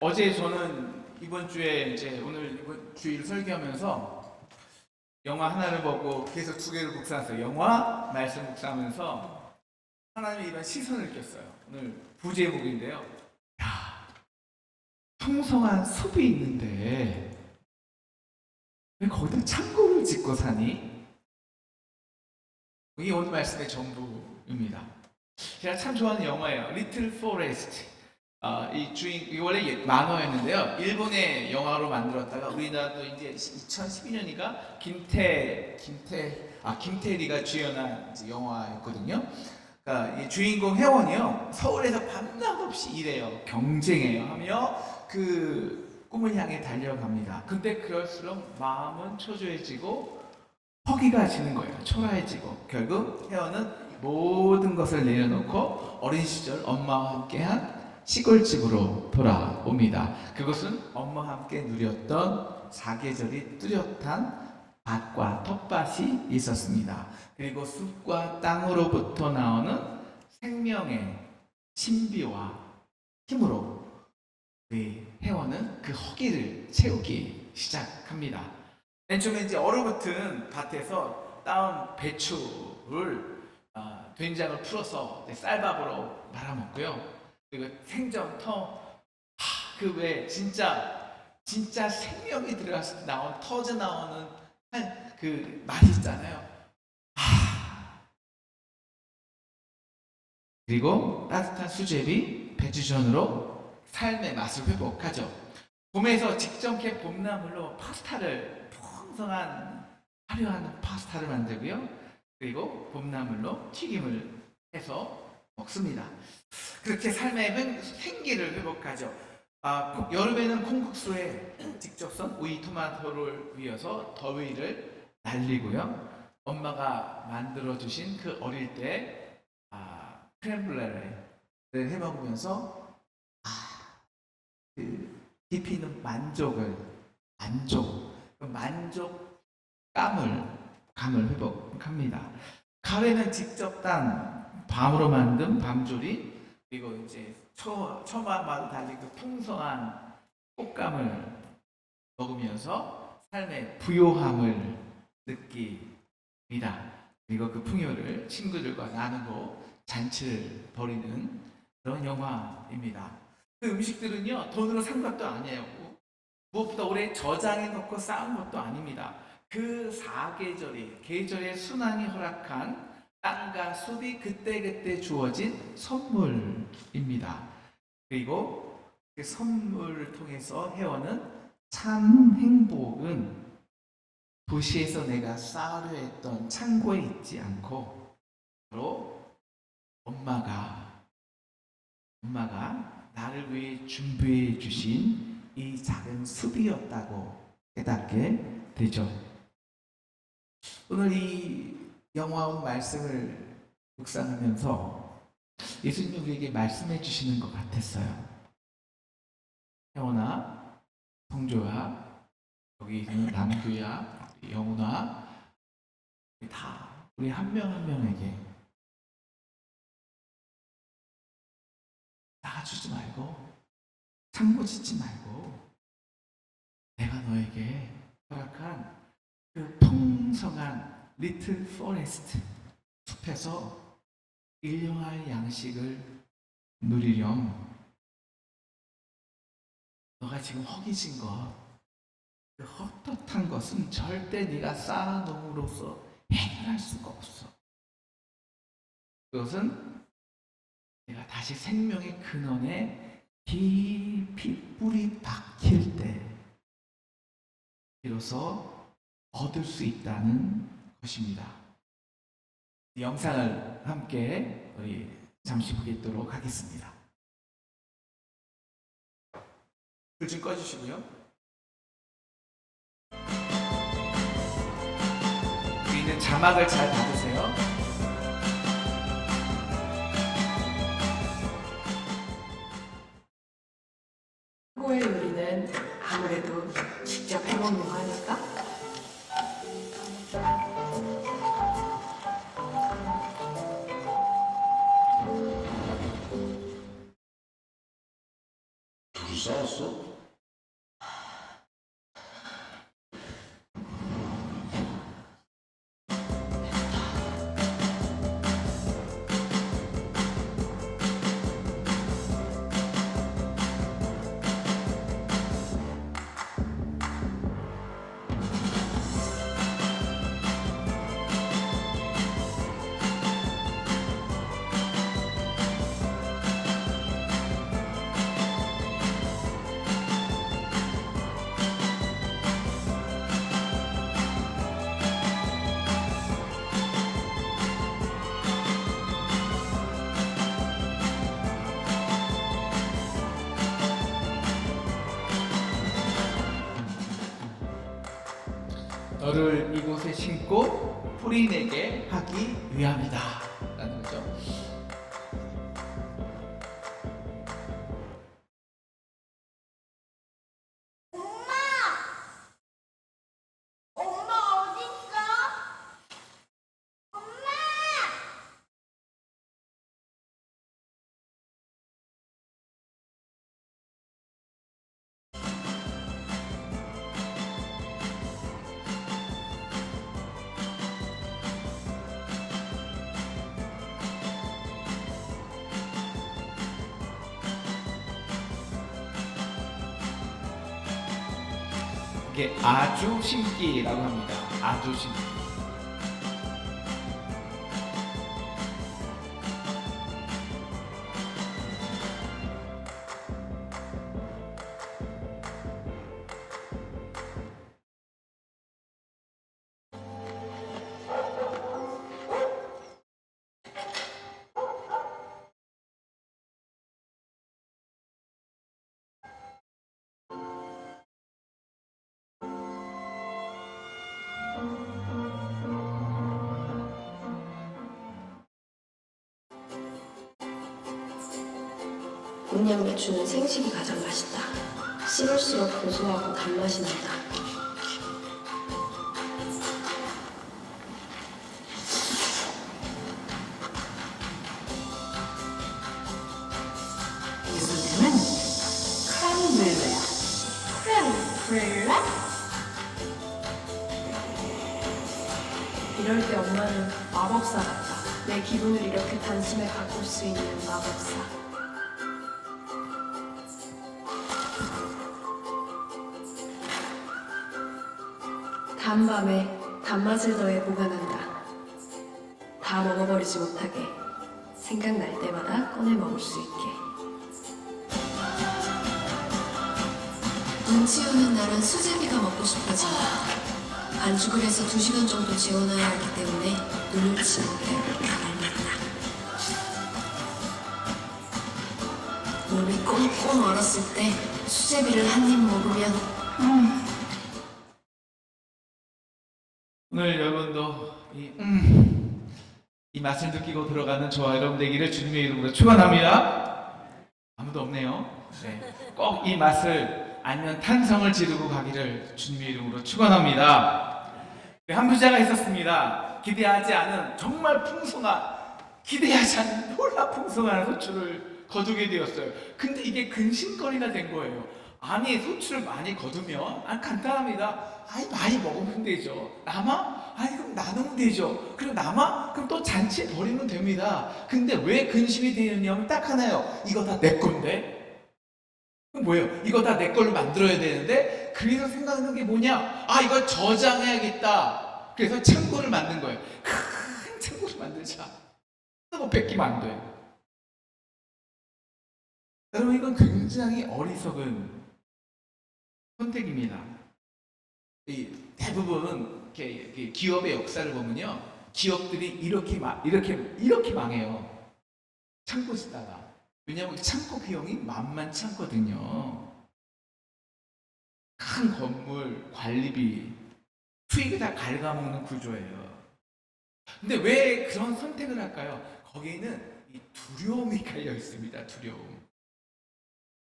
어제 저는 이번 주에 이제 오늘 이번 주일 설교하면서 영화 하나를 보고 계속 두 개를 묵상했어요. 영화, 말씀 묵상하면서 하나님의 이런 시선을 느꼈어요. 오늘 부제목인데요. 야, 풍성한 숲이 있는데 왜 거기다 창고를 짓고 사니? 이게 오늘 말씀의 전부입니다. 제가 참 좋아하는 영화예요. 리틀 포레스트. 이 주인 이게 원래 만화였는데요. 일본의 영화로 만들었다가 우리나라도 이제 2012년이가 김태리가 주연한 이제 영화였거든요. 그러니까 이 주인공 혜원이요, 서울에서 밤낮없이 일해요. 경쟁해요. 하며 그 꿈을 향해 달려갑니다. 근데 그럴수록 마음은 초조해지고 허기가 지는 거예요. 초라해지고 결국 혜원은 모든 것을 내려놓고 어린 시절 엄마와 함께한 시골집으로 돌아옵니다. 그것은 엄마와 함께 누렸던 사계절이 뚜렷한 밭과 텃밭이 있었습니다. 그리고 숲과 땅으로부터 나오는 생명의 신비와 힘으로 우리 혜원은 그 허기를 채우기 시작합니다. 맨 처음에 이제 얼어붙은 밭에서 따온 배추를 된장을 풀어서 쌀밥으로 말아먹고요. 그리고 생전터 그 외에 진짜 생명이 들어갔을 때 나온 터져 나오는 그 맛이 있잖아요. 그리고 따뜻한 수제비 배추전으로 삶의 맛을 회복하죠. 봄에서 직접 캔 봄나물로 파스타를 풍성한 화려한 파스타를 만들고요. 그리고 봄나물로 튀김을 해서 먹습니다. 그렇게 삶의 생기를 회복하죠. 여름에는 콩국수에 직접 썬 오이 토마토를 위어서 더위를 날리고요. 엄마가 만들어 주신 그 어릴 때 크렘블레를 해 먹으면서 그 깊이 있는 감을 회복합니다. 가래는 직접 딴 밤으로 만든 밤조리, 그리고 이제 처마마도 달린 그 풍성한 꽃감을 먹으면서 삶의 부요함을 느낍니다. 그리고 그 풍요를 친구들과 나누고 잔치를 벌이는 그런 영화입니다. 그 음식들은요, 돈으로 산 것도 아니에요. 무엇보다 오래 저장해 놓고 쌓은 것도 아닙니다. 그 사계절이, 계절의 순환이 허락한 땅과 숲이 그때그때 주어진 선물입니다. 그리고 그 선물을 통해서 혜원은 참 행복은 도시에서 내가 쌓으려 했던 창고에 있지 않고 바로 엄마가 나를 위해 준비해 주신 이 작은 숲이었다고 깨닫게 되죠. 오늘 이 영화온 말씀을 묵상하면서 예수님이 우리에게 말씀해 주시는 것 같았어요. 혜원아, 성조야, 여기 있는 남규야, 영훈아, 다 우리 한 명 한 명에게 나가주지 말고, 창고 짓지 말고, 내가 너에게 허락한 그 풍성한 리틀 포레스트 숲에서 일용할 양식을 누리렴. 너가 지금 허기진 것, 그 헛헛한 것은 절대 네가 쌓아놓음으로써 해결할 수가 없어. 그것은 내가 다시 생명의 근원에 깊이 뿌리 박힐 때 비로소 얻을 수 있다는 것입니다. 이 영상을 함께 우리 잠시 보겠도록 하겠습니다. 불 좀 꺼주시고요. 우리는 자막을 잘 받으세요. 한국의 요리는 아무래도 직접 해먹는 거 하니까 sauce 없어? 너를 이곳에 심고 뿌리내게 하기 위함이다 라는 거죠. 엄마 어딨어? 엄마! 이게 아주 심기라고 합니다. 아주 심기. 곤약매추는 생식이 가장 맛있다. 씹을수록 고소하고 단맛이 난다. 이번에는 크렘브렐레야. 크렘브렐레? 이럴 때 엄마는 마법사 같다. 내 기분을 이렇게 단숨에 바꿀 수 있는 마법사. 단밤에 단맛을 더해 보관한다. 다 먹어버리지 못하게 생각날 때마다 꺼내 먹을 수 있게. 눈치 없는 날은 수제비가 먹고 싶어진다. 반죽을 해서 2시간 정도 재워놔야 하기 때문에 눈을 치우게 말린다. 몸이 꽁꽁 얼었을 때 수제비를 한 입 먹으면 오늘 여러분도 이 맛을 느끼고 들어가는 저와 여러분 되기를 주님의 이름으로 축원합니다. 아무도 없네요. 네. 꼭 이 맛을 알면 탄성을 지르고 가기를 주님의 이름으로 축원합니다. 한 부자가 있었습니다. 기대하지 않은 정말 기대하지 않은 놀라 풍성한 소출을 거두게 되었어요. 근데 이게 근심거리가 된 거예요. 아니 소출을 많이 거두면 간단합니다. 많이 먹으면 되죠. 남아? 그럼 나누면 되죠. 그리고 남아? 그럼 또 잔치 버리면 됩니다. 근데 왜 근심이 되느냐면 딱 하나요. 이거 다 내 건데? 그럼 뭐예요? 이거 다 내 걸로 만들어야 되는데 그래서 생각하는 게 뭐냐? 이걸 저장해야겠다. 그래서 창고를 만든 거예요. 큰 창고를 만들자. 뭐 뺏기면 안 돼. 여러분 이건 굉장히 어리석은 선택입니다. 대부분 이렇게 기업의 역사를 보면요, 기업들이 이렇게 망해요. 창고 짓다가. 왜냐하면 창고 비용이 만만치 않거든요. 큰 건물 관리비, 수익을 다 갉아먹는 구조예요. 근데 왜 그런 선택을 할까요? 거기에는 이 두려움이 깔려 있습니다. 두려움.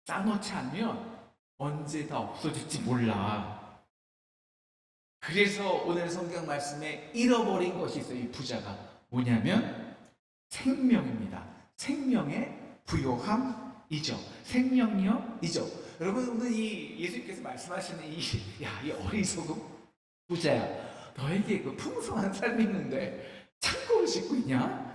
쌓아놓지 않으면 언제 다 없어질지 몰라. 그래서 오늘 성경 말씀에 잃어버린 것이 있어요. 이 부자가 뭐냐면 생명입니다. 생명의 부요함이죠. 생명력이죠. 여러분 오늘 이 예수님께서 말씀하시는 이 어리석은 부자야, 너에게 그 풍성한 삶이 있는데 창고를 짓고 있냐?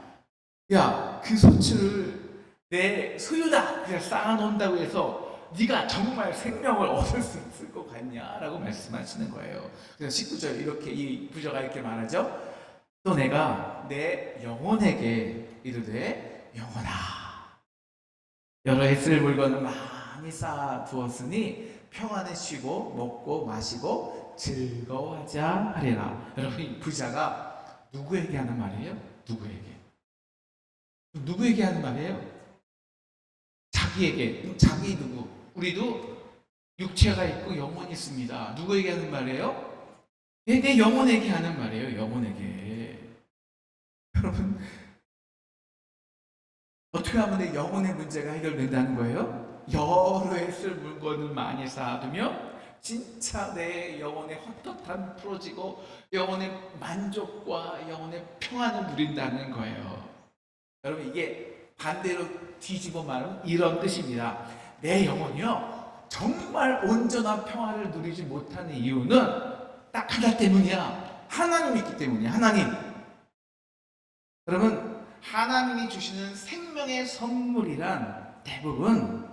야, 그 소출을 내 소유다 그냥 쌓아놓는다고 해서 네가 정말 생명을 얻을 수 있을 것 같냐라고 말씀하시는 거예요. 그래서 19절 이렇게 이 부자가 이렇게 말하죠. 또 내가 내 영혼에게 이르되 영혼아, 여러 해 쓸 물건을 많이 쌓아 두었으니 평안에 쉬고 먹고 마시고 즐거워하자 하리라. 여러분, 이 부자가 누구에게 하는 말이에요? 누구에게 하는 말이에요? 자기에게. 자기 누구? 우리도 육체가 있고 영혼이 있습니다. 누구에게 하는 말이에요? 내 영혼에게 하는 말이에요. 영혼에게. 여러분, 어떻게 하면 내 영혼의 문제가 해결된다는 거예요? 여러 해 쓸 물건을 많이 쌓아두면 진짜 내 영혼의 헛헛함 풀어지고 영혼의 만족과 영혼의 평안을 누린다는 거예요. 여러분, 이게 반대로 뒤집어 말하면 이런 뜻입니다. 내 영혼이요, 정말 온전한 평안을 누리지 못하는 이유는 딱 하나 때문이야. 하나님이 있기 때문이야. 하나님. 여러분, 하나님이 주시는 생명의 선물이란 대부분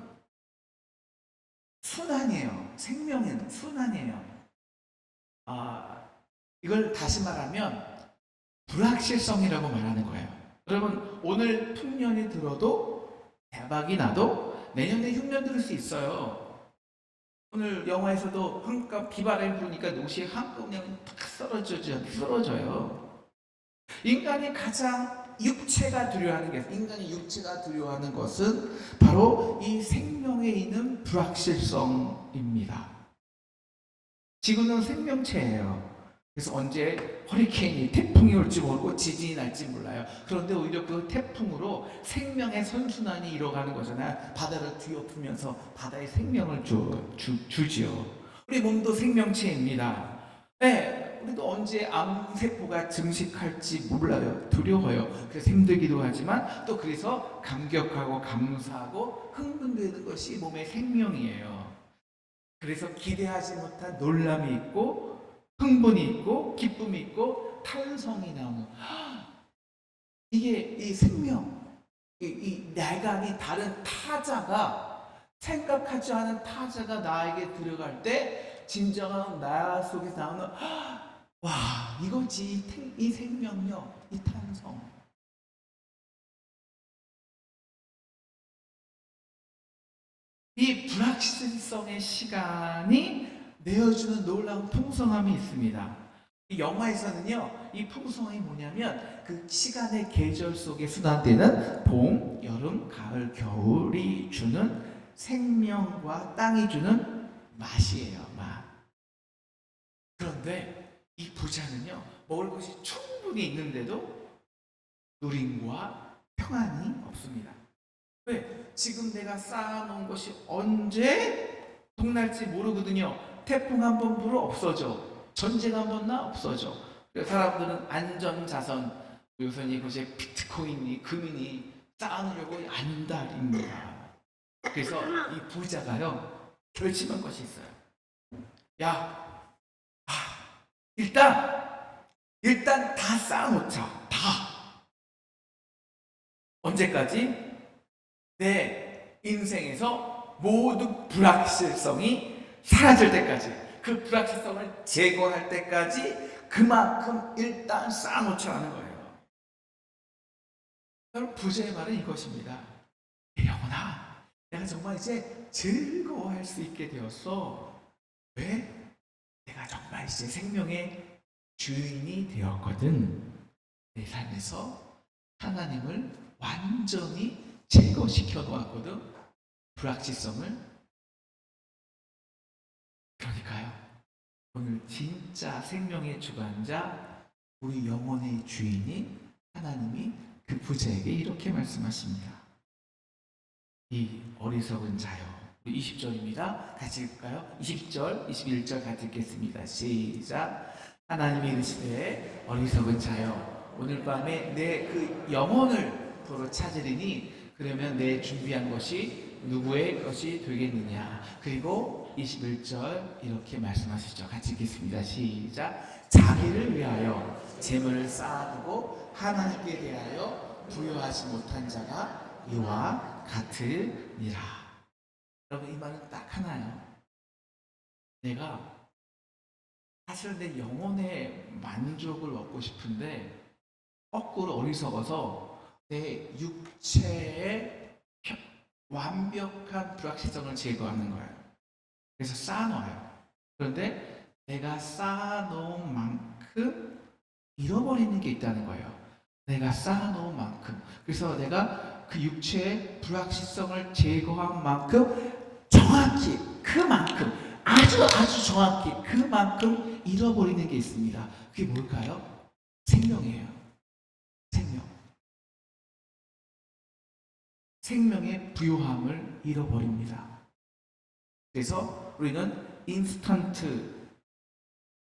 순환이에요. 생명은 순환이에요. 이걸 다시 말하면 불확실성이라고 말하는 거예요. 여러분, 오늘 풍년이 들어도 대박이 나도 내년에 흉년 들을 수 있어요. 오늘 영화에서도 한껏 비바람이 부니까 옷이 한꺼번에 탁 쓰러져요. 인간이 가장 육체가 두려워하는 게, 인간이 육체가 두려워하는 것은 바로 이 생명에 있는 불확실성입니다. 지구는 생명체예요. 그래서 언제 허리케인이, 태풍이 올지 모르고 지진이 날지 몰라요. 그런데 오히려 그 태풍으로 생명의 선순환이 이뤄가는 거잖아요. 바다를 뒤엎으면서 바다에 생명을 주지요. 우리 몸도 생명체입니다. 네. 우리도 언제 암세포가 증식할지 몰라요. 두려워요. 그래서 힘들기도 하지만 또 그래서 감격하고 감사하고 흥분되는 것이 몸의 생명이에요. 그래서 기대하지 못한 놀람이 있고 흥분이 있고 기쁨이 있고 탄성이 나오는, 이게 이 생명, 이 내가 다른 타자가, 생각하지 않은 타자가 나에게 들어갈 때 진정한 나 속에서 나오는 와, 이거지 이 생명력, 이 탄성. 이 불확실성의 시간이 내어주는 놀라운 풍성함이 있습니다. 이 영화에서는요, 이 풍성함이 뭐냐면 그 시간의 계절 속에 순환되는 봄, 여름, 가을, 겨울이 주는 생명과 땅이 주는 맛이에요. 맛. 그런데 이 부자는요, 먹을 것이 충분히 있는데도 누림과 평안이 없습니다. 왜? 지금 내가 쌓아놓은 것이 언제 동날지 모르거든요. 태풍 한 번 불어 없어져. 전쟁 한 번 나 없어져. 그래서 사람들은 안전자산, 요새 이것이 비트코인이, 금이니 쌓아놓으려고 안달입니다. 그래서 이 부자가요, 결심한 것이 있어요. 일단 다 쌓아놓자. 다. 언제까지? 내 인생에서 모든 불확실성이 사라질 때까지, 그 불확실성을 제거할 때까지 그만큼 일단 쌓아놓자는 거예요. 여러분, 부자의 말은 이것입니다. 영혼아, 내가 정말 이제 즐거워할 수 있게 되었어. 왜? 내가 정말 이제 생명의 주인이 되었거든. 내 삶에서 하나님을 완전히 제거시켜 놓았거든. 불확실성을. 그러니까요, 오늘 진짜 생명의 주관자, 우리 영혼의 주인이 하나님이 그 부자에게 이렇게 말씀하십니다. 이 어리석은 자여. 20절입니다. 같이 읽을까요? 20절, 21절 같이 읽겠습니다. 시작. 하나님이 이르시되 어리석은 자여, 오늘 밤에 내 그 영혼을 도로 찾으리니 그러면 내 준비한 것이 누구의 것이 되겠느냐. 그리고 21절 이렇게 말씀하시죠. 같이 읽겠습니다. 시작. 자기를 위하여 재물을 쌓아두고 하나님께 대하여 부여하지 못한 자가 이와 같으니라. 여러분, 이 말은 딱 하나예요. 내가 사실 내 영혼의 만족을 얻고 싶은데 거꾸로 어리석어서 내 육체의 완벽한 불확실성을 제거하는 거예요. 그래서 쌓아놓아요. 그런데 내가 쌓아놓은 만큼 잃어버리는 게 있다는 거예요. 내가 쌓아놓은 만큼. 그래서 내가 그 육체의 불확실성을 제거한 만큼 정확히 그만큼 아주 정확히 그만큼 잃어버리는 게 있습니다. 그게 뭘까요? 생명이에요. 생명의 부요함을 잃어버립니다. 그래서 우리는 인스턴트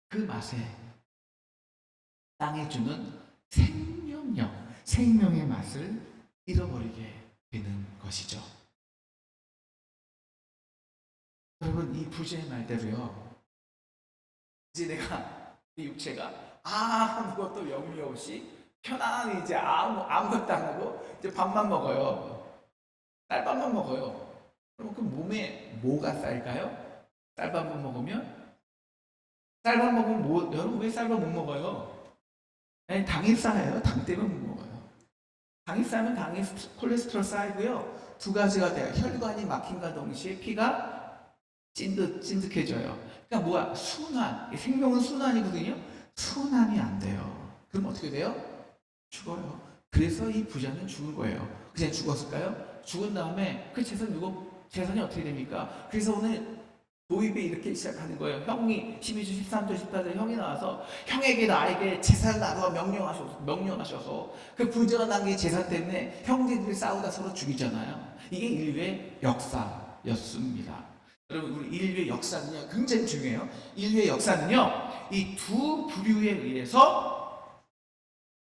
그 맛에 땅에 주는 생명의 맛을 잃어버리게 되는 것이죠. 여러분, 이 부제의 말대로요. 이제 내가 이 육체가 아무것도 염려 없이 편안히 이제 아무것도 안 하고 이제 밥만 먹어요. 쌀밥만 먹어요. 그럼 그 몸에 뭐가 쌓일까요? 쌀밥만 먹으면? 쌀밥 먹으면 여러분 왜 쌀밥 못 먹어요? 아니, 당이 쌓여요. 당 때문에 못 먹어요. 당이 쌓이면 당이 콜레스테롤 쌓이고요. 두 가지가 돼요. 혈관이 막힌과 동시에 피가 찐득해져요. 그러니까 뭐야? 순환. 생명은 순환이거든요. 순환이 안 돼요. 그럼 어떻게 돼요? 죽어요. 그래서 이 부자는 죽은 거예요. 그냥 죽었을까요? 죽은 다음에 그 재산이 어떻게 됩니까? 그래서 오늘 도입에 이렇게 시작하는 거예요. 형이 12주 13절 14절 형이 나와서 형에게 나에게 재산을 나누어 명령하셔서 그 부자가 남긴 재산 때문에 형제들이 싸우다 서로 죽이잖아요. 이게 인류의 역사였습니다. 여러분, 우리 인류의 역사는요 굉장히 중요해요. 인류의 역사는요 이 두 부류에 의해서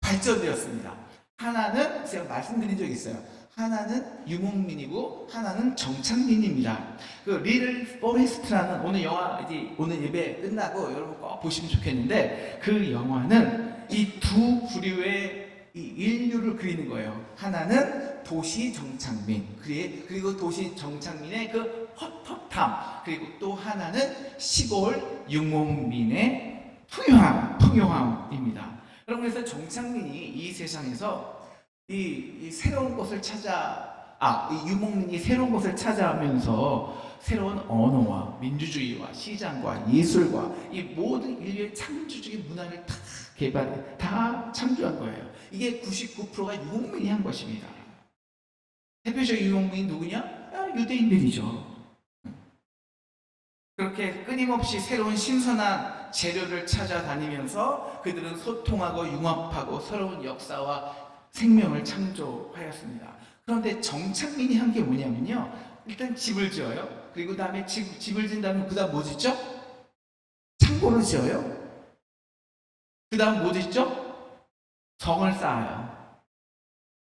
발전되었습니다. 하나는 제가 말씀드린 적이 있어요. 하나는 유목민이고 하나는 정착민입니다. 그 리를 포레스트라는 오늘 예배 끝나고 여러분 꼭 보시면 좋겠는데 그 영화는 이 두 부류의 이 인류를 그리는 거예요. 하나는 도시 정착민 그리고 도시 정착민의 그 헛헛함 그리고 또 하나는 시골 유목민의 풍요함입니다. 여러분, 그래서 정착민이 이 세상에서 이 새로운 것을 이 유목민이 새로운 것을 찾아오면서 새로운 언어와 민주주의와 시장과 예술과 이 모든 인류의 창조적인 문화를 다 창조한 거예요. 이게 99%가 유목민이 한 것입니다. 대표적인 유목민이 누구냐? 유대인들이죠. 그렇게 끊임없이 새로운 신선한 재료를 찾아다니면서 그들은 소통하고 융합하고 새로운 역사와 생명을 창조하였습니다. 그런데 정착민이 한 게 뭐냐면요. 일단 집을 지어요. 그리고 그 다음에 집을 지은 다음에 그 다음 뭐 짓죠? 창고를 지어요. 그 다음 뭐 짓죠? 성을 쌓아요.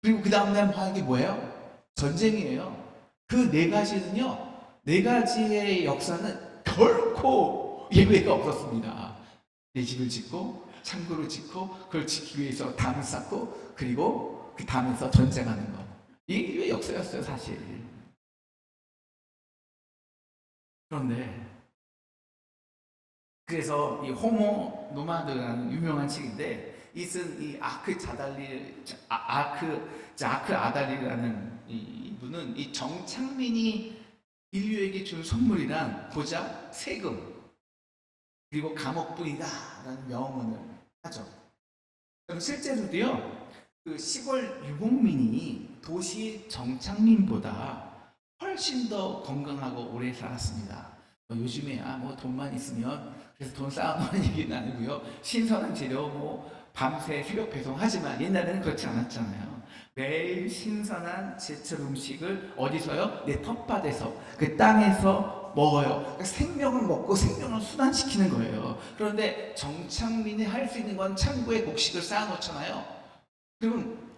그리고 그 다음날 뭐 하는 게 뭐예요? 전쟁이에요. 그 네 가지의 역사는 결코 예외가 없었습니다. 내 집을 짓고 창고를 짓고 그걸 지키기 위해서 담을 쌓고 그리고 그 담에서 전쟁하는 것. 이게 역사였어요, 사실. 그런데 그래서 이 호모 노마드라는 유명한 책인데 이 아크 아달리라는 이분은 이 정착민이 인류에게 준 선물이란 보자 세금 그리고 감옥뿐이다라는 명언을 하죠. 그럼 실제로도요, 그 시골 유목민이 도시 정착민보다 훨씬 더 건강하고 오래 살았습니다. 요즘에 돈만 있으면 그래서 돈 쌓아놓는 얘기는 아니고요. 신선한 재료 밤새 새벽 배송하지만 옛날에는 그렇지 않았잖아요. 매일 신선한 제철 음식을 어디서요? 내 텃밭에서 그 땅에서 먹어요. 그러니까 생명을 먹고 생명을 순환시키는 거예요. 그런데 정착민이 할 수 있는 건 창고에 곡식을 쌓아놓잖아요. 그러면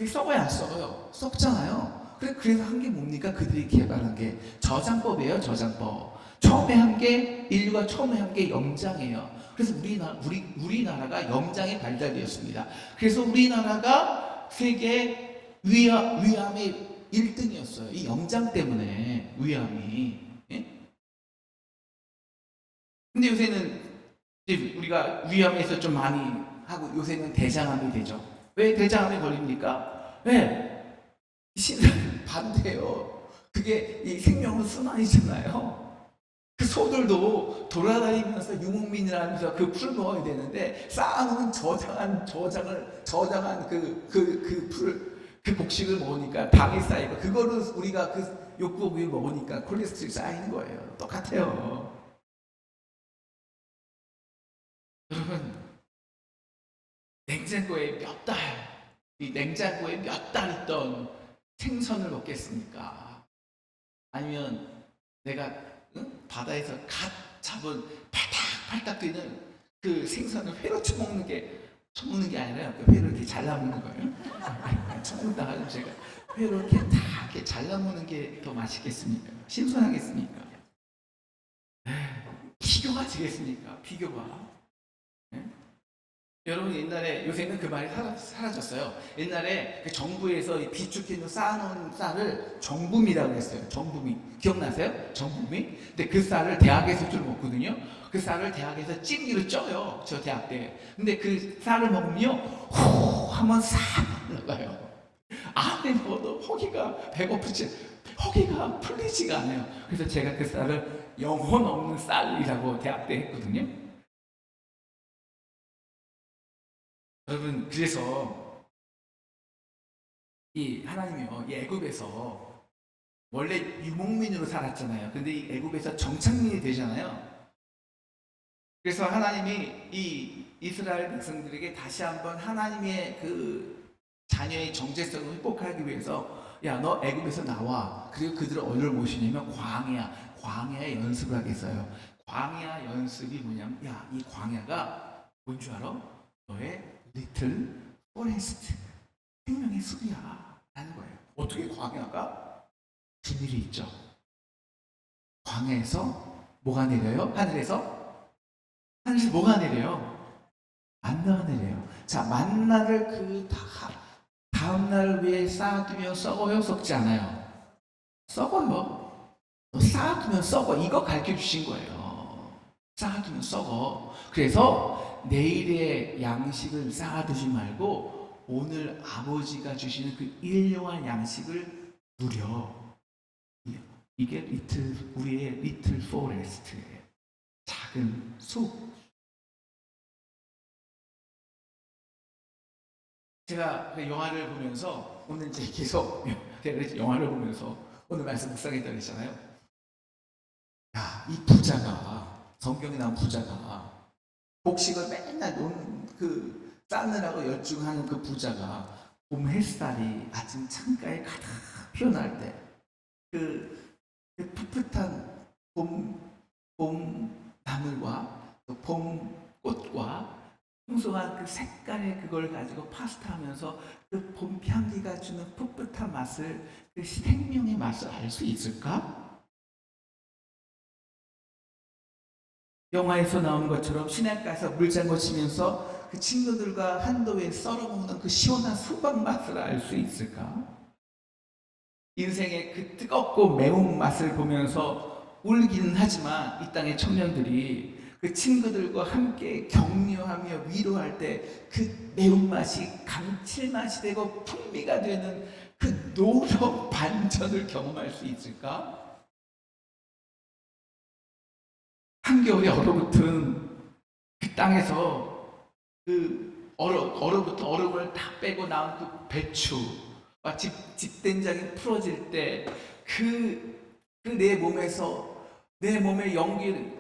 썩어요, 안 썩어요? 썩잖아요. 그래서 한 게 뭡니까? 그들이 개발한 게 저장법이에요. 저장법. 처음에 한 게 인류가 처음에 한 게 영장이에요. 그래서 우리나라가 영장이 발달되었습니다. 그래서 우리나라가 세계 위암의 1등이었어요. 이 영장 때문에 위암이. 예? 근데 요새는 이제 우리가 위암에서 좀 많이 하고 요새는 대장암이 되죠. 왜 대장암이 걸립니까? 왜? 신사는 반대예요. 그게 이 생명은 순환이잖아요. 그 소들도 돌아다니면서 유목민이라면서 그 풀을 먹어야 되는데 쌓아놓은 저장한 그 곡식을 먹으니까 당이 쌓이고 그거를 우리가 그 욕구를 먹으니까 콜레스테롤이 쌓이는 거예요. 똑같아요. 여러분 이 냉장고에 몇 달 있던 생선을 먹겠습니까? 아니면 내가 바다에서 갓 잡은 팔딱팔딱 뛰는 그 생선을 회로 쳐먹는 게 아니라 그 회를 이렇게 잘라먹는 거예요. 쳐먹다가 제가 회로 이렇게 다 이렇게 잘라먹는 게 더 맛있겠습니까? 신선하겠습니까? 비교가 되겠습니까? 비교가. 여러분 옛날에 요새는 그 말이 사라졌어요. 옛날에 그 정부에서 비축해놓은 쌓아놓은 쌀을 정부미라고 했어요. 정부미 기억나세요? 정부미? 근데 그 쌀을 대학에서 주로 먹거든요. 그 쌀을 대학에서 찜기로 쪄요. 저 대학 때. 근데 그 쌀을 먹으면요, 호 하면 싹 나가요. 아무리 먹어도 허기가 풀리지가 않아요. 그래서 제가 그 쌀을 영혼 없는 쌀이라고 대학 때 했거든요. 여러분 그래서 이 하나님이요 이 애굽에서 원래 유목민으로 살았잖아요. 근데 이 애굽에서 정착민이 되잖아요. 그래서 하나님이 이 이스라엘 백성들에게 다시 한번 하나님의 그 자녀의 정체성을 회복하기 위해서 야 너 애굽에서 나와. 그리고 그들을 어디를 모시냐면 광야에 연습을 하겠어요. 광야 연습이 뭐냐면 야 이 광야가 뭔 줄 알아? 너의 리틀 포레스트 생명의 숲이야 라는 거예요. 어떻게 광야가? 비밀이 있죠. 광야에서 뭐가 내려요? 하늘에서 뭐가 내려요? 만나가 내려요. 자, 만나를 그 다음 날 위에 쌓아두면 썩어요? 썩지 않아요? 썩어요. 너 쌓아두면 썩어. 이거 가르쳐 주신 거예요. 쌓아두면 썩어. 그래서 내일의 양식을 쌓아두지 말고 오늘 아버지가 주시는 그 일용할 양식을 누려. 이게 우리의 리틀 포레스트예요. 작은 숲. 제가 영화를 보면서 오늘 이제 계속 영화를 보면서 오늘 말씀 묵상했다 그랬잖아요. 야, 이 부자가 성경에 나온 부자가 곡식을 맨날 쌓느라고 열중하는 그 부자가 봄 햇살이 아침 창가에 가득 피어날 때 그 풋풋한 봄 나물과 또 봄 꽃과 풍성한 그 색깔의 그걸 가지고 파스타 하면서 그 봄 향기가 주는 풋풋한 맛을 그 생명의 맛을 알 수 있을까? 영화에서 나오는 것처럼 시냇가에서 물장구 치면서 그 친구들과 한도에 썰어 먹는 그 시원한 수박 맛을 알 수 있을까? 인생의 그 뜨겁고 매운 맛을 보면서 울기는 하지만 이 땅의 청년들이 그 친구들과 함께 격려하며 위로할 때 그 매운맛이 감칠맛이 되고 풍미가 되는 그 노력 반전을 경험할 수 있을까? 한겨울에 얼어붙은 그 땅에서 그 얼어붙은 얼음을 다 빼고 나온 그 배추 집된장이 풀어질 때 내 몸에서 내 몸의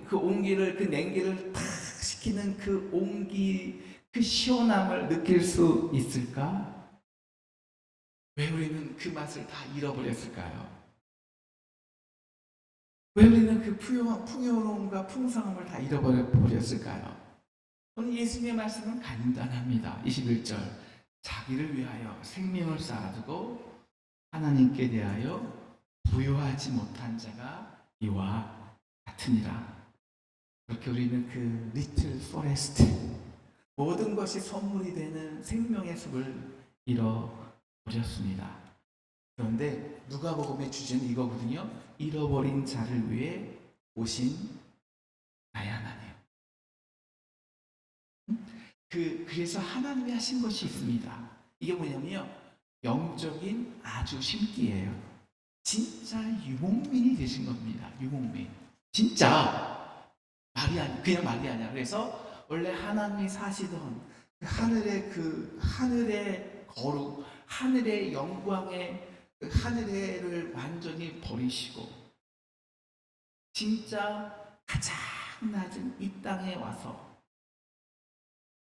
그 온기를 그 냉기를 탁 식히는 그 온기 그 시원함을 느낄 수 있을까? 왜 우리는 그 맛을 다 잃어버렸을까요? 왜 우리는 그 풍요로움과 풍성함을 다 잃어버렸을까요? 오늘 예수님의 말씀은 간단합니다. 21절 자기를 위하여 생명을 쌓아두고 하나님께 대하여 부요하지 못한 자가 이와 같으니라. 그렇게 우리는 그 리틀 포레스트, 모든 것이 선물이 되는 생명의 숲을 잃어버렸습니다. 그런데 누가복음의 주제는 이거거든요. 잃어버린 자를 위해 오신 나의 하나님. 그래서 하나님이 하신 것이 있습니다. 이게 뭐냐면요, 영적인 아주 심기예요. 진짜 유목민이 되신 겁니다. 유목민. 진짜 그냥 말이 아니야. 그래서 원래 하나님이 사시던 하늘의 거룩, 하늘의 영광의 그 하늘을 완전히 버리시고 진짜 가장 낮은 이 땅에 와서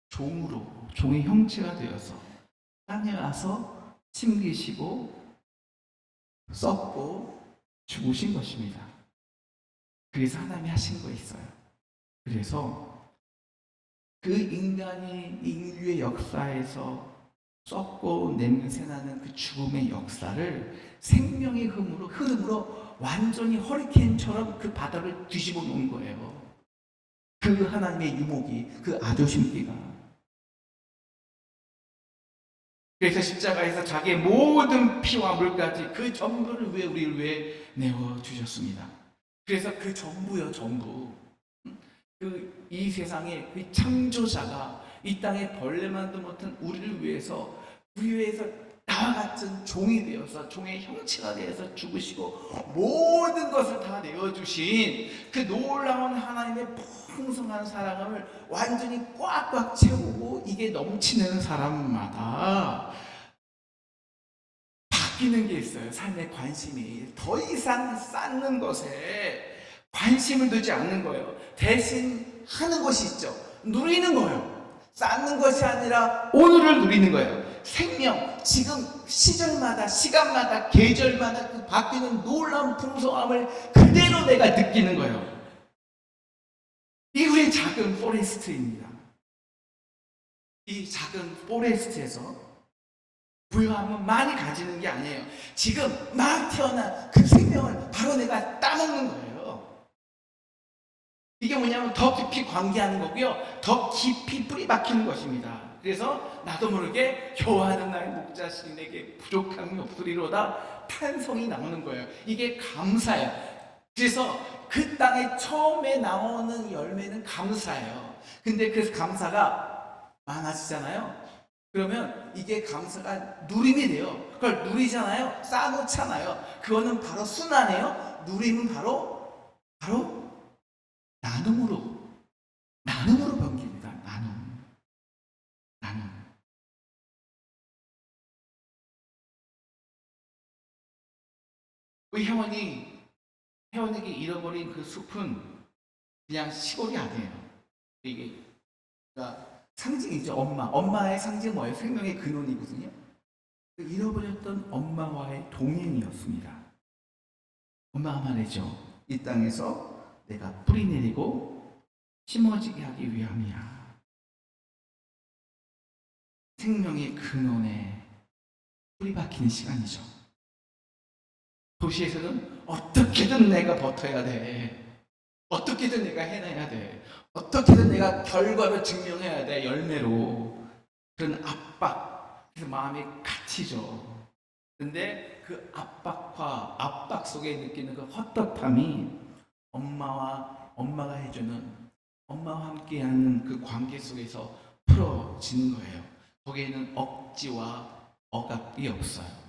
종의 형체가 되어서 땅에 와서 숨기시고 썩고 죽으신 것입니다. 그래서 하나님이 하신 거 있어요. 그래서 그 인간이 인류의 역사에서 썩고 냄새나는 그 죽음의 역사를 생명의 흐름으로 완전히 허리케인처럼 그 바다를 뒤집어 놓은 거예요. 그 하나님의 유목이, 그 아조심기가. 그래서 십자가에서 자기의 모든 피와 물까지 그 전부를 위해 우리를 위해 내어주셨습니다. 그래서 그 전부요, 전부. 이 세상에 그 창조자가 이 땅에 벌레만도 못한 우리를 위해서 나와 같은 종이 되어서 종의 형체가 되어서 죽으시고 모든 것을 다 내어주신 그 놀라운 하나님의 풍성한 사랑을 완전히 꽉꽉 채우고 이게 넘치는 사람마다 바뀌는 게 있어요. 삶의 관심이 더 이상 쌓는 것에 관심을 두지 않는 거예요. 대신 하는 것이 있죠. 누리는 거예요. 쌓는 것이 아니라 오늘을 누리는 거예요. 생명, 지금 시절마다, 시간마다, 계절마다 그 바뀌는 놀라운 풍성함을 그대로 내가 느끼는 거예요. 이게 우리의 작은 포레스트입니다. 이 작은 포레스트에서 부유함은 많이 가지는 게 아니에요. 지금 막 태어난 그 생명을 바로 내가 따먹는 거예요. 이게 뭐냐면 더 깊이 관계하는 거고요. 더 깊이 뿌리 박히는 것입니다. 그래서 나도 모르게 여호와는 나의 목자시니 내게 부족함이 없으리로다 탄성이 나오는 거예요. 이게 감사예요. 그래서 그 땅에 처음에 나오는 열매는 감사예요. 근데 그 감사가 많아지잖아요. 그러면 이게 감사가 누림이 돼요. 그걸 누리잖아요. 쌓아놓잖아요. 그거는 바로 순환이에요. 누림은 바로 나눔으로 변깁니다. 나눔. 우리 혜원에게 잃어버린 그 숲은 그냥 시골이 아니에요. 이게 그러니까 상징이죠. 엄마의 상징은 뭐예요? 생명의 근원이거든요. 잃어버렸던 엄마와의 동행이었습니다. 엄마가 말했죠. 이 땅에서 내가 뿌리 내리고 심어지게 하기 위함이야. 생명의 근원에 뿌리 박히는 시간이죠. 도시에서는 어떻게든 내가 버텨야 돼. 어떻게든 내가 해내야 돼. 어떻게든 내가 결과를 증명해야 돼. 열매로. 그런 압박, 그래서 마음이 갇히죠. 근데 그 압박 속에 느끼는 그 헛헛함이 엄마가 해주는, 엄마와 함께하는 그 관계 속에서 풀어지는 거예요. 거기에는 억지와 억압이 없어요.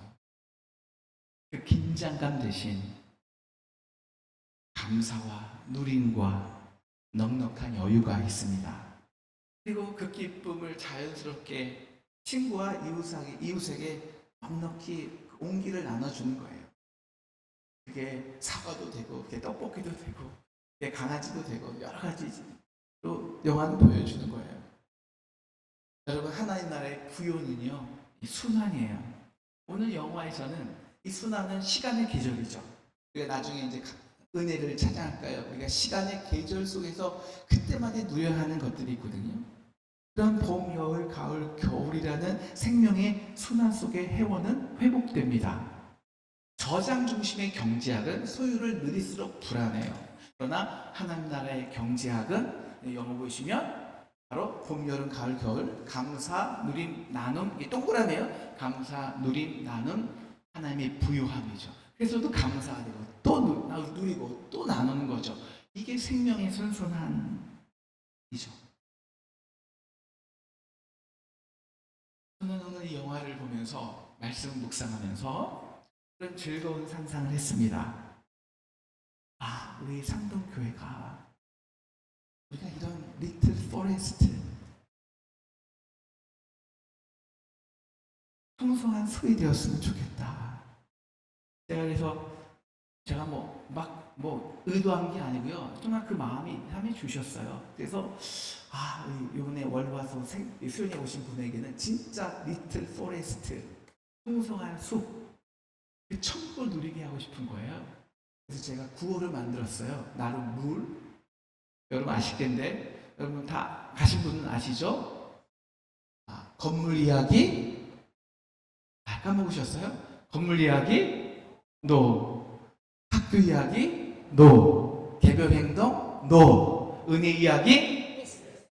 그 긴장감 대신 감사와 누림과 넉넉한 여유가 있습니다. 그리고 그 기쁨을 자연스럽게 친구와 이웃에게 넉넉히 온기를 나눠주는 거예요. 그게 사과도 되고, 그게 떡볶이도 되고, 그게 강아지도 되고, 여러 가지 또 영화는 보여주는 거예요. 여러분, 하나님 나라의 구요는요, 이 순환이에요. 오늘 영화에서는 이 순환은 시간의 계절이죠. 우리가 나중에 이제 은혜를 찬양할까요? 우리가 시간의 계절 속에서 그때마다 누려야 하는 것들이 있거든요. 그런 봄, 여울, 가을, 겨울이라는 생명의 순환 속에 회원은 회복됩니다. 저장 중심의 경제학은 소유를 누릴수록 불안해요. 그러나 하나님 나라의 경제학은 영어 보시면 바로 봄, 여름, 가을, 겨울 감사, 누림, 나눔 이게 동그라미예요. 감사, 누림, 나눔 하나님의 부유함이죠. 그래서 또 감사하고 또 누리고 또 나누는 거죠. 이게 생명의 선선함이죠. 저는 오늘 이 영화를 보면서 말씀을 묵상하면서 그런 즐거운 상상을 했습니다. 아, 우리 상동교회가 우리가 이런 리틀 포레스트 풍성한 숲이 되었으면 좋겠다. 제가 뭐 의도한 게 아니고요. 정말 그 마음이 주셨어요. 그래서 우리 이번에 월화수 수련회 오신 분에게는 진짜 리틀 포레스트 풍성한 숲, 그 천국을 누리게 하고 싶은 거예요. 그래서 제가 구호를 만들었어요. 나름 물. 여러분 아시겠는데? 여러분 다 가신 분은 아시죠? 건물 이야기? 까먹으셨어요? 건물 이야기? No. 학교 이야기? No. 개별 행동? No. 은혜 이야기?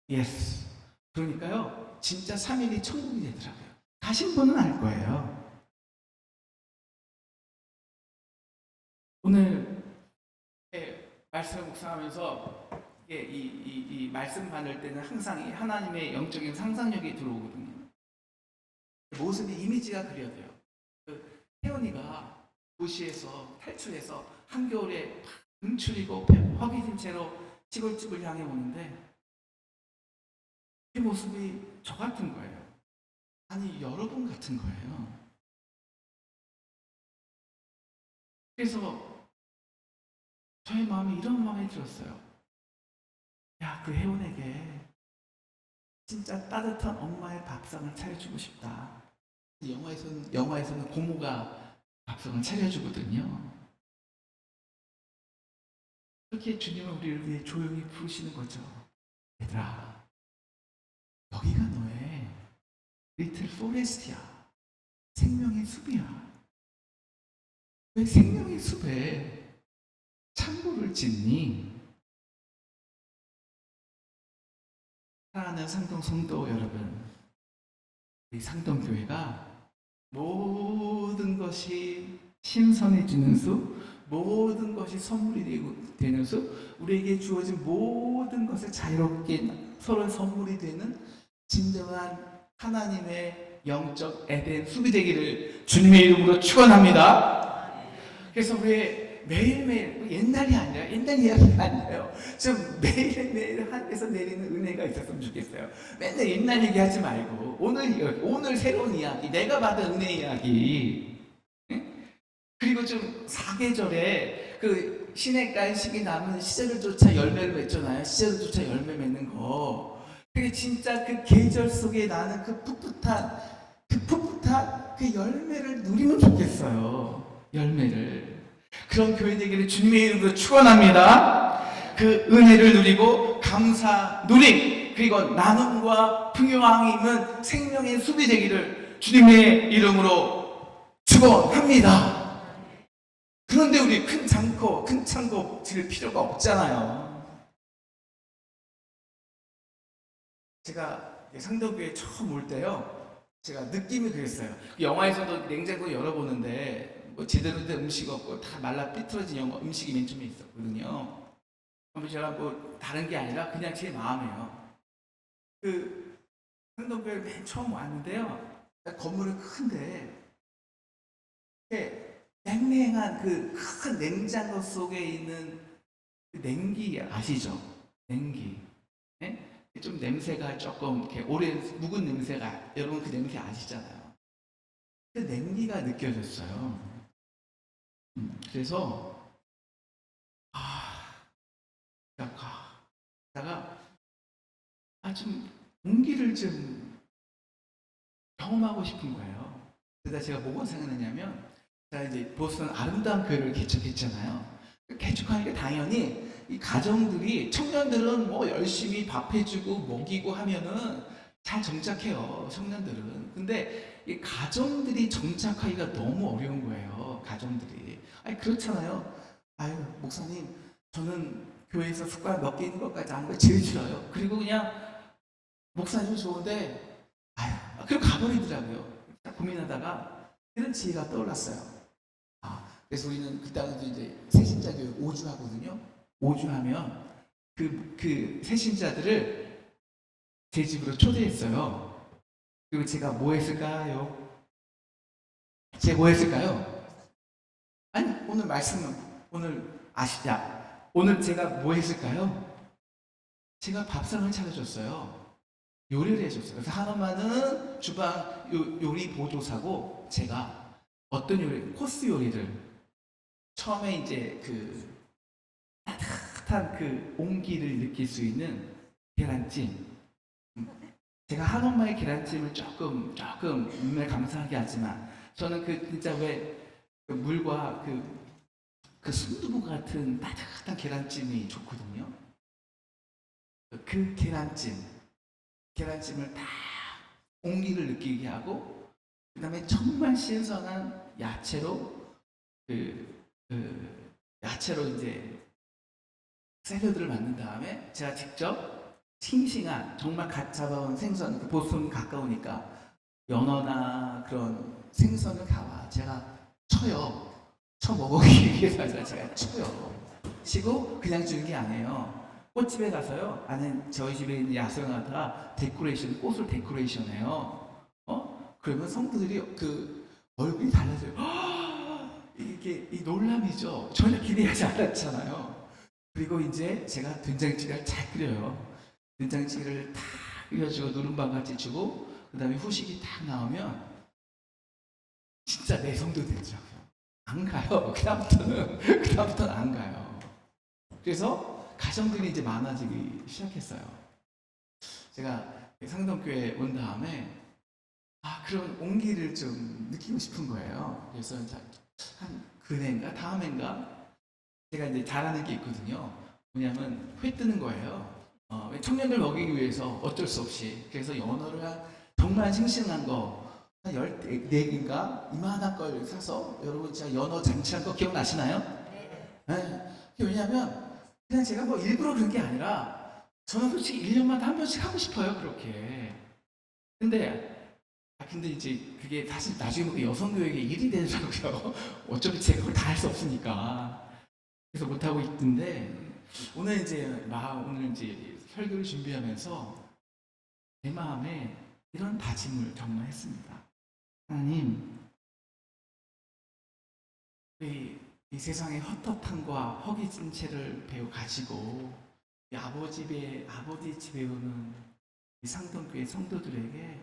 Yes. 그러니까요, 진짜 3일이 천국이 되더라고요. 가신 분은 알 거예요. 오늘 말씀을 묵상하면서 이 말씀 받을 때는 항상 이 하나님의 영적인 상상력이 들어오거든요. 모습이 이미지가 그려져요. 태연이가 도시에서 탈출해서 한겨울에 움츠리고 허기진 채로 시골집을 향해 오는데 그 모습이 저 같은 거예요. 아니, 여러분 같은 거예요. 그래서 저의 마음이 이런 마음이 들었어요. 야, 그 혜원에게 진짜 따뜻한 엄마의 밥상을 차려주고 싶다. 영화에서는 고모가 밥상을 차려주거든요. 그렇게 주님은 우리를 위해 조용히 부르시는 거죠. 얘들아, 여기가 너의 리틀 포레스트야. 생명의 숲이야. 왜 생명의 숲에 창고를 짓니? 사랑하는 상동 성도 여러분, 우리 상동교회가 모든 것이 신선해지는 숲, 모든 것이 선물이 되는 숲, 우리에게 주어진 모든 것을 자유롭게 서로 선물이 되는 진정한 하나님의 영적 에덴 숲이 되기를 주님의 이름으로 축원합니다. 그래서 우리 매일매일 옛날이 아니라 옛날 이야기가 아니에요. 좀 매일매일 하늘에서 내리는 은혜가 있었으면 좋겠어요. 맨날 옛날 얘기하지 말고 오늘 새로운 이야기, 내가 받은 은혜 이야기. 그리고 좀 사계절에 그 시냇가에 식이 남은 시절을조차 열매를 맺잖아요. 시절을조차 열매 맺는 거. 그게 진짜 그 계절 속에 나는 그 풋풋한 그 열매를 누리면 좋겠어요. 열매를. 그런 교회 되기를 주님의 이름으로 축원합니다. 그 은혜를 누리고 감사, 누림, 그리고 나눔과 풍요함이 있는 생명의 숲이 되기를 주님의 이름으로 축원합니다. 그런데 우리 큰 창고 질 필요가 없잖아요. 제가 상도교회 처음 올 때요, 제가 느낌이 그랬어요. 영화에서도 냉장고 열어보는데 뭐 제대로 된 음식 없고 다 말라 삐뚤어진 음식이 맨 처음에 있었거든요. 제가 뭐 다른 게 아니라 그냥 제 마음이에요. 그 상동교회 맨 처음 왔는데요, 건물은 큰데 냉랭한 그 큰 냉장고 속에 있는 그 냉기 아시죠? 냉기. 네? 좀 냄새가 조금 이렇게 오래 묵은 냄새가, 여러분 그 냄새 아시잖아요. 그 냉기가 느껴졌어요. 그래서 좀 공기를 좀 경험하고 싶은 거예요. 그래서 제가 뭐가 생각나냐면, 제가 이제 보스턴 아름다운 교회를 개척했잖아요. 개척하니까 당연히 이 가정들이, 청년들은 뭐 열심히 밥해주고 먹이고 하면은 잘 정착해요, 청년들은. 근데 이 가정들이 정착하기가 너무 어려운 거예요, 가정들이. 아니, 그렇잖아요. 아유, 목사님, 저는 교회에서 숟가락 몇 개 있는 것까지 아는 거 제일 싫어요. 그리고 그냥 목사님 좋은데, 아유, 그럼 가버리더라고요. 딱 고민하다가 이런 지혜가 떠올랐어요. 그래서 우리는 그 다음에 이제 새신자 교회 5주 하거든요. 5주 하면 그 새신자들을 제 집으로 초대했어요. 그리고 제가 뭐 했을까요? 제가 뭐 했을까요? 아니, 오늘 말씀은 오늘 아시자. 오늘 제가 뭐 했을까요? 제가 밥상을 차려줬어요. 요리를 해줬어요. 그래서 한엄마는 주방 요리 보조사고, 제가 어떤 요리, 코스 요리를 처음에 이제 그 따뜻한 그 온기를 느낄 수 있는 계란찜. 제가 한엄마의 계란찜을 조금 정말 감사하게 하지만, 저는 그 진짜 그 물과 그 순두부 같은 따뜻한 계란찜이 좋거든요. 그 계란찜을 다 온기를 느끼게 하고, 그 다음에 정말 신선한 야채로 야채로 이제 샐러드를 만든 다음에 제가 직접 싱싱한 정말 갓 잡아온 생선, 보통 가까우니까 연어나 그런 생선을 제가 쳐 먹기 위해서 제가 쳐요. 치고 그냥 주는 게 아니에요. 꽃집에 가서요, 아는 저희 집에 있는 야생화가 꽃을 데코레이션해요. 그러면 성도들이 그 얼굴이 달라져요. 이게 이 놀람이죠. 전혀 기대하지 않았잖아요. 그리고 이제 제가 된장찌개를 잘 끓여요. 된장찌개를 다 끓여주고 누른밥 같이 주고, 그 다음에 후식이 딱 나오면 진짜 내 성도 되더라고요. 안 가요. 그다음부터는 안 가요. 그래서 가정들이 이제 많아지기 시작했어요. 제가 상동교회 온 다음에 그런 온기를 좀 느끼고 싶은 거예요. 그래서 한 그해인가 다음 해인가 제가 이제 잘하는 게 있거든요. 뭐냐면 회 뜨는 거예요. 청년들 먹이기 위해서 어쩔 수 없이. 그래서 연어를 정말 싱싱한 거 한 14개인가 이만한 걸 사서, 여러분 제가 연어 장치한 거 기억나시나요? 네. 왜냐하면 그냥 제가 뭐 일부러 그런 게 아니라, 저는 솔직히 1년마다 한 번씩 하고 싶어요, 그렇게. 근데 이제 그게 사실 나중에 보면 여성교육에 일이 되더라고요. 어차피 제가 그걸 다 할 수 없으니까. 그래서 못하고 있던데, 오늘 이제 설교를 준비하면서 제 마음에 이런 다짐을 정말 했습니다. 하나님, 이 세상의 헛헛함과 허기진 채를 가지고 아버지 집에 오는 이 상동교회 성도들에게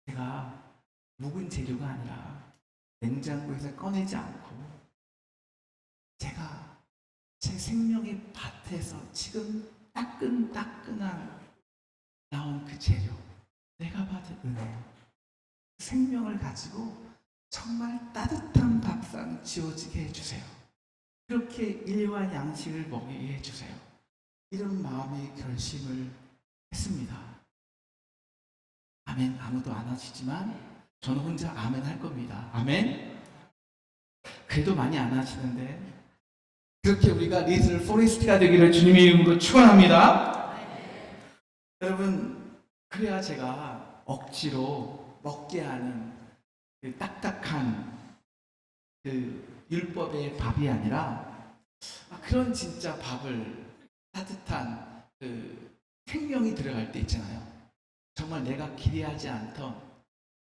제가 묵은 재료가 아니라 냉장고에서 꺼내지 않고, 제가 제 생명의 밭에서 지금 따끈따끈한 나온 그 재료, 내가 받은 은혜, 생명을 가지고 정말 따뜻한 밥상 지어지게 해주세요. 그렇게 일과 양식을 먹이게 해주세요. 이런 마음의 결심을 했습니다. 아멘. 아무도 안 하시지만 저는 혼자 아멘 할 겁니다. 아멘. 그래도 많이 안 하시는데, 그렇게 우리가 리틀 포레스트가 되기를 주님의 이름으로 축원합니다. 여러분, 그래야 제가 억지로 먹게 하는 그 딱딱한 그 율법의 밥이 아니라, 그런 진짜 밥을, 따뜻한 그 생명이 들어갈 때 있잖아요. 정말 내가 기대하지 않던,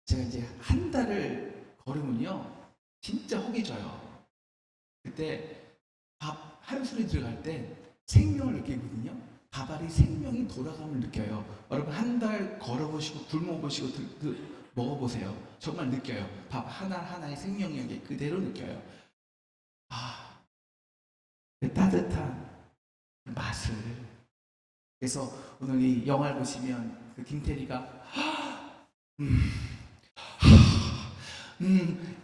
제가 이제 한 달을 걸으면요 진짜 혹이 져요. 그때 밥 한 술이 들어갈 때 생명을 느끼거든요. 밥알이 생명이 돌아감을 느껴요. 여러분 한 달 걸어보시고 굶어보시고 먹어보세요. 정말 느껴요. 밥 하나하나의 생명력이 그대로 느껴요. 그 따뜻한 맛을. 그래서 오늘 이 영화를 보시면 그 김태리가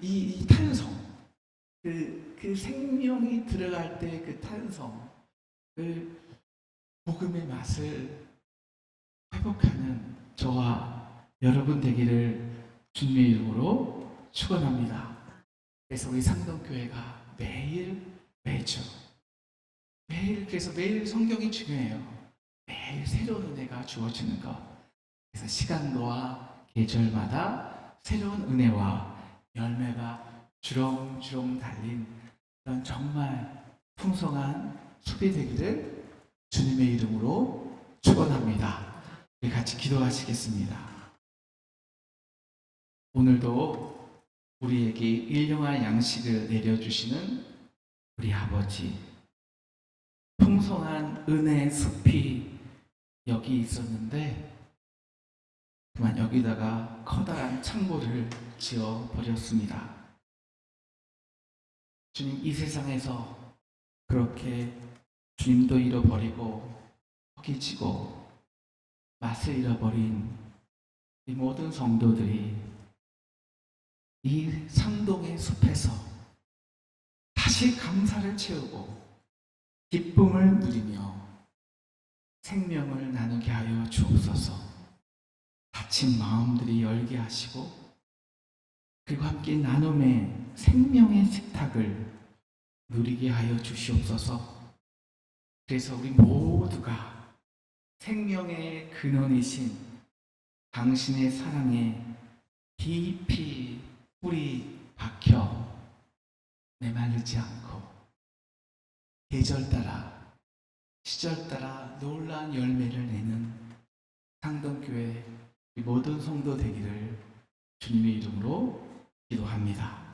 이 탄성, 그 생명이 들어갈 때 그 탄성, 그 복음의 맛을 회복하는 저와 여러분 되기를 주님의 이름으로 축원합니다. 그래서 우리 상동교회가 매주 그래서 매일 성경이 중요해요. 매일 새로운 은혜가 주어지는 것. 그래서 시간과 계절마다 새로운 은혜와 열매가 주렁주렁 달린 그런 정말 풍성한 숲이 되기를 주님의 이름으로 축원합니다. 우리 같이 기도하시겠습니다. 오늘도 우리에게 일용할 양식을 내려주시는 우리 아버지, 풍성한 은혜의 숲이 여기 있었는데 그만 여기다가 커다란 창고를 지어 버렸습니다. 주님, 이 세상에서 그렇게 주님도 잃어버리고 허기지고 맛을 잃어버린 이 모든 성도들이 이 상동의 숲에서 다시 감사를 채우고 기쁨을 누리며 생명을 나누게 하여 주옵소서. 다친 마음들이 열게 하시고 그리고 함께 나눔의 생명의 식탁을 누리게 하여 주시옵소서. 그래서 우리 모두가 생명의 근원이신 당신의 사랑에 깊이 뿌리 박혀 메마르지 않고 계절 따라 시절 따라 놀라운 열매를 내는 상동교회 모든 성도 되기를 주님의 이름으로 기도합니다.